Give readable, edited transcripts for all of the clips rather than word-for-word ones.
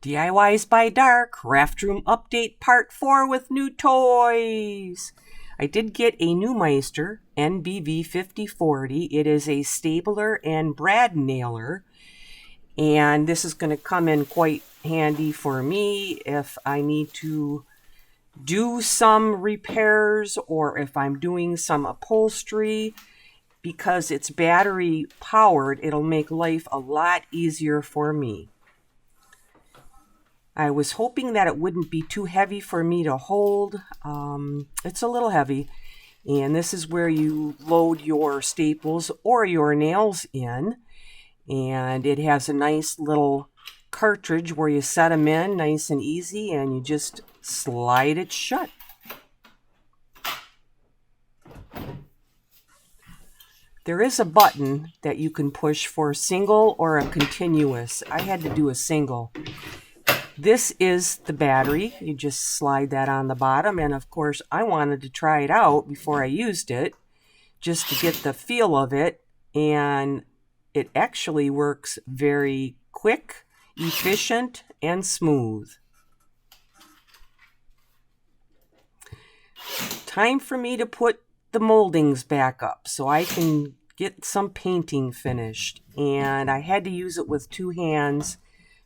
diys-by-dar craft room update part 4 with new toys. I did get a new Meister NBV 5040. It is a stapler and brad nailer, and this is going to come in quite handy for me if I need to do some repairs or if I'm doing some upholstery. Because it's battery powered, it'll make life a lot easier for me. I was hoping that it wouldn't be too heavy for me to hold. It's a little heavy. And this is where you load your staples or your nails in. And it has a nice little cartridge where you set them in nice and easy, and you just slide it shut. There is a button that you can push for single or a continuous. I had to do a single. This is the battery. You just slide that on the bottom. And of course, I wanted to try it out before I used it, just to get the feel of it. And it actually works very quick, efficient, and smooth. Time for me to put the moldings back up so I can get some painting finished. And I had to use it with two hands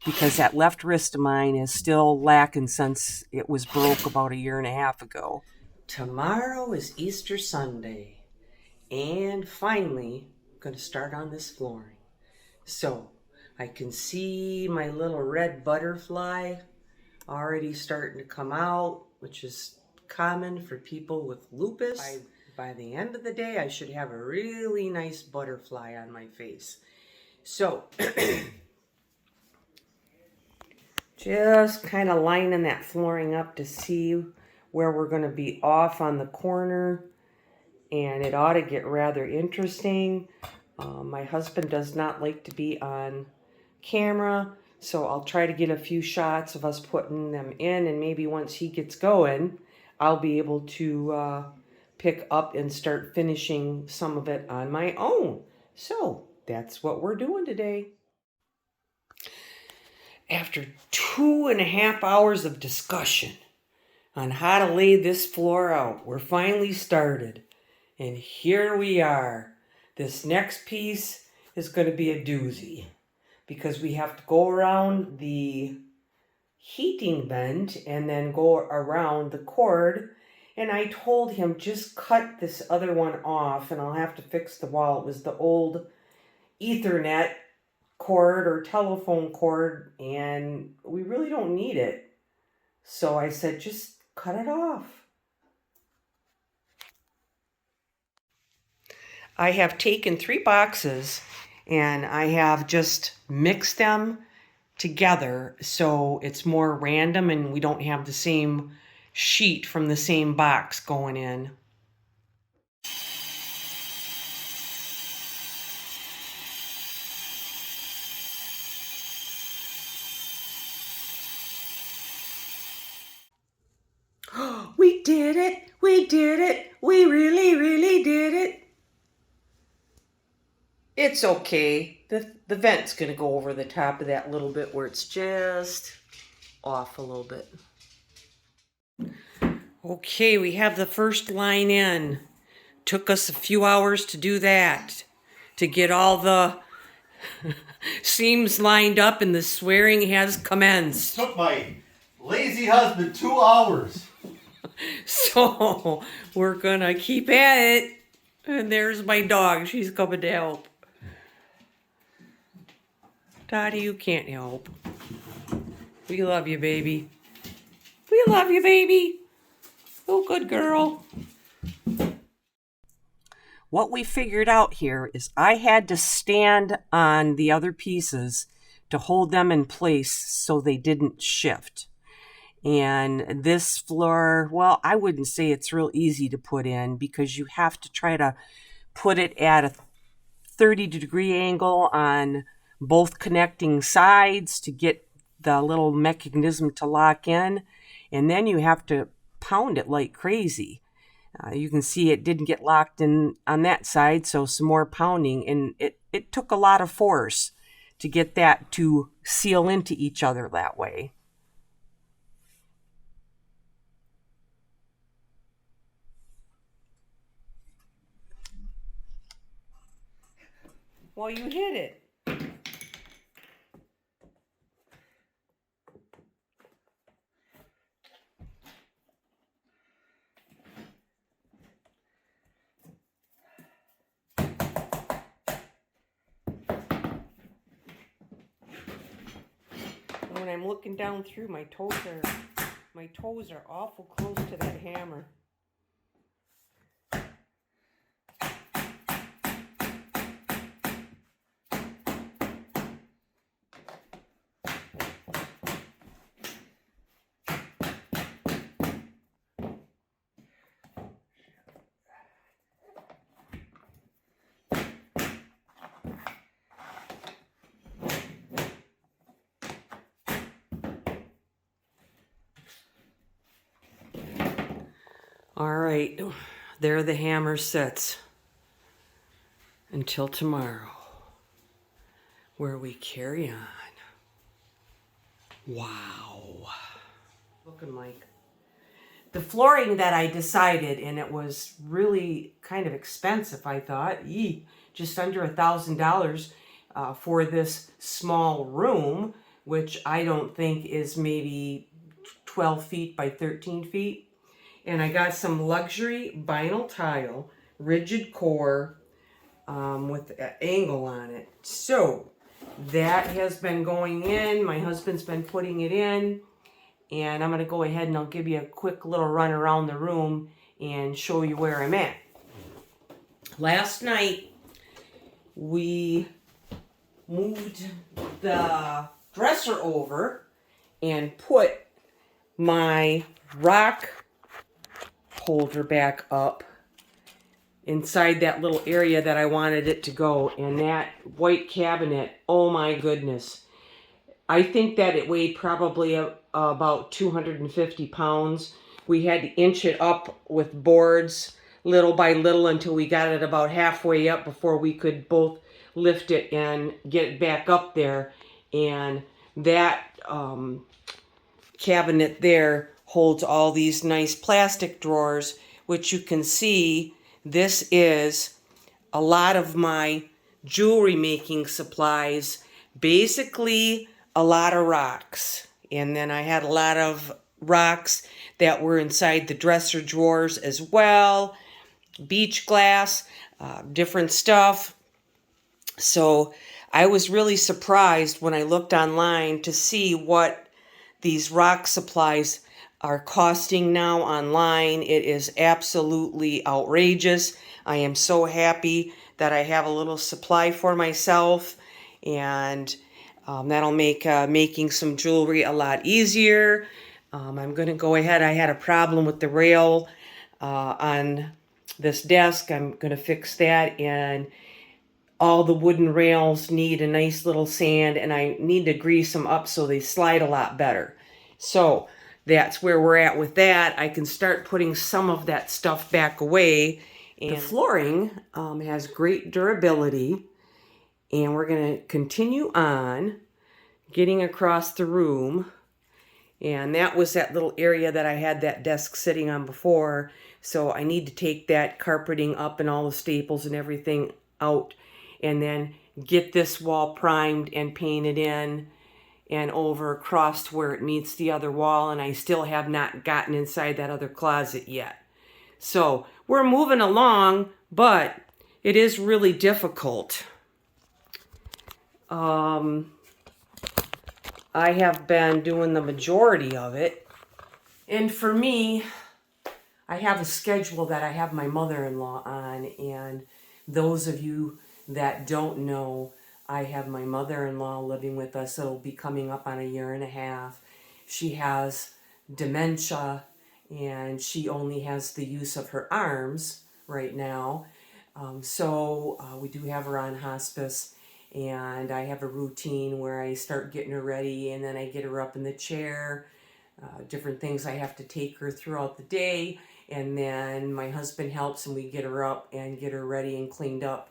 because that left wrist of mine is still lacking since it was broke about 1.5 years ago. Tomorrow is Easter Sunday, and finally I'm going to start on this flooring. So I can see my little red butterfly already starting to come out, which is common for people with lupus. By the end of the day, I should have a really nice butterfly on my face. So, just kind of lining that flooring up to see where we're going to be off on the corner. And it ought to get rather interesting. My husband does not like to be on camera, so I'll try to get a few shots of us putting them in, and maybe once he gets going, I'll be able to pick up and start finishing some of it on my own. So that's what we're doing today. After 2.5 hours of discussion on how to lay this floor out, we're finally started. And here we are. This next piece is going to be a doozy because we have to go around the heating vent and then go around the cord. And I told him, just cut this other one off and I'll have to fix the wall. It was the old Ethernet cord or telephone cord, and we really don't need it. So I said, just cut it off. I have taken 3 boxes and I have just mixed them together so it's more random and we don't have the same sheet from the same box going in. We did it! We did it! We really, really did it! It's okay. The vent's going to go over the top of that little bit where it's just off a little bit. Okay, we have the first line in. Took us a few hours to do that, to get all the seams lined up, and the swearing has commenced. Took my lazy husband 2 hours. So we're gonna keep at it. And there's my dog. She's coming to help. Dottie, you can't help. We love you, baby. We love you, baby. Oh, good girl. What we figured out here is I had to stand on the other pieces to hold them in place so they didn't shift. And this floor, well, I wouldn't say it's real easy to put in because you have to try to put it at a 30-degree angle on both connecting sides to get the little mechanism to lock in. And then you have to pound it like crazy. You can see it didn't get locked in on that side, so some more pounding. And it took a lot of force to get that to seal into each other that way. Well, you hit it. When I'm looking down through, my toes are awful close to that hammer. All right, there the hammer sits until tomorrow, where we carry on. Wow. Looking like the flooring that I decided, and it was really kind of expensive, I thought, just under $1,000 for this small room, which I don't think is maybe 12 feet by 13 feet. And I got some luxury vinyl tile, rigid core, with an angle on it. So that has been going in. My husband's been putting it in. And I'm going to go ahead and I'll give you a quick little run around the room and show you where I'm at. Last night, we moved the dresser over and put my rock holder back up inside that little area that I wanted it to go. And that white cabinet, oh my goodness. I think that it weighed probably about 250 pounds. We had to inch it up with boards little by little until we got it about halfway up before we could both lift it and get it back up there. And that cabinet there holds all these nice plastic drawers, which you can see this is a lot of my jewelry making supplies, basically a lot of rocks. And then I had a lot of rocks that were inside the dresser drawers as well, beach glass, different stuff. So I was really surprised when I looked online to see what these rock supplies are costing now online. It is absolutely outrageous. I am so happy that I have a little supply for myself, and that'll make making some jewelry a lot easier. I'm going to go ahead. I had a problem with the rail on this desk. I'm going to fix that, and all the wooden rails need a nice little sand, and I need to grease them up so they slide a lot better. So that's where we're at with that. I can start putting some of that stuff back away. And the flooring has great durability, and we're going to continue on getting across the room. And that was that little area that I had that desk sitting on before. So I need to take that carpeting up and all the staples and everything out, and then get this wall primed and painted in and over across to where it meets the other wall. And I still have not gotten inside that other closet yet. So we're moving along, but it is really difficult. I have been doing the majority of it. And for me, I have a schedule that I have my mother-in-law on. And those of you that don't know, I have my mother-in-law living with us. It'll be coming up on 1.5 years. She has dementia, and she only has the use of her arms right now. So we do have her on hospice, and I have a routine where I start getting her ready, and then I get her up in the chair, different things I have to take her throughout the day, and then my husband helps and we get her up and get her ready and cleaned up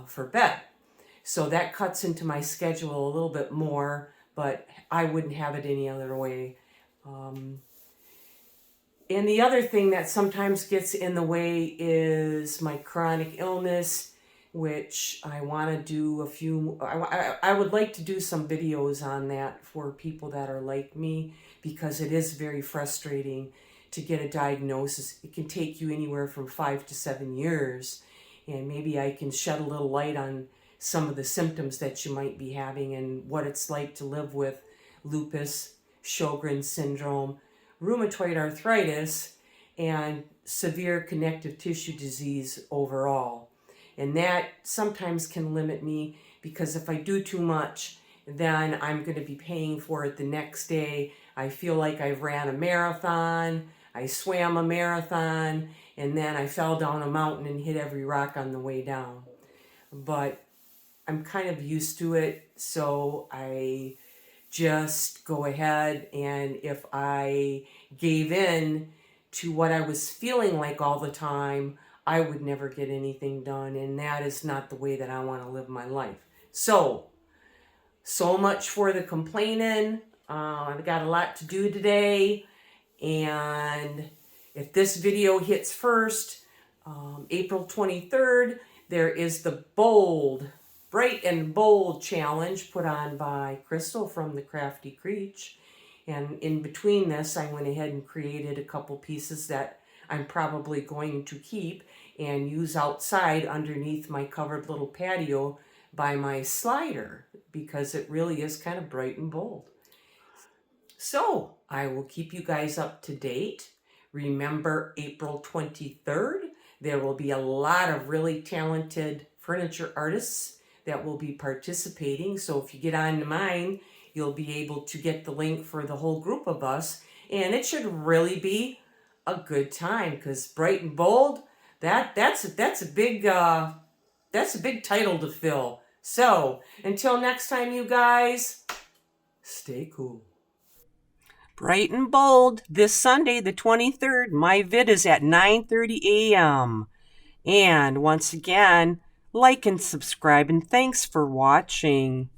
for bed. So that cuts into my schedule a little bit more, but I wouldn't have it any other way. And the other thing that sometimes gets in the way is my chronic illness, which I want to do I would like to do some videos on that for people that are like me, because it is very frustrating to get a diagnosis. It can take you anywhere from 5 to 7 years, and maybe I can shed a little light on some of the symptoms that you might be having and what it's like to live with lupus, Sjogren's syndrome, rheumatoid arthritis, and severe connective tissue disease overall. And that sometimes can limit me, because if I do too much, then I'm going to be paying for it the next day. I feel like I ran a marathon, I swam a marathon, and then I fell down a mountain and hit every rock on the way down. But I'm kind of used to it, so I just go ahead, and if I gave in to what I was feeling like all the time, I would never get anything done, and that is not the way that I want to live my life. So much for the complaining. I've got a lot to do today, and if this video hits first, April 23rd, there is the Bright and Bold challenge put on by Crystal from the Crafty Creech. And in between this, I went ahead and created a couple pieces that I'm probably going to keep and use outside underneath my covered little patio by my slider, because it really is kind of bright and bold. So I will keep you guys up to date. Remember, April 23rd, there will be a lot of really talented furniture artists that will be participating. So if you get on to mine, you'll be able to get the link for the whole group of us. And it should really be a good time, because bright and bold, that's a big title to fill. So until next time, you guys, stay cool. Bright and Bold, this Sunday, the 23rd. My vid is at 9:30 a.m. And once again, like and subscribe, and thanks for watching.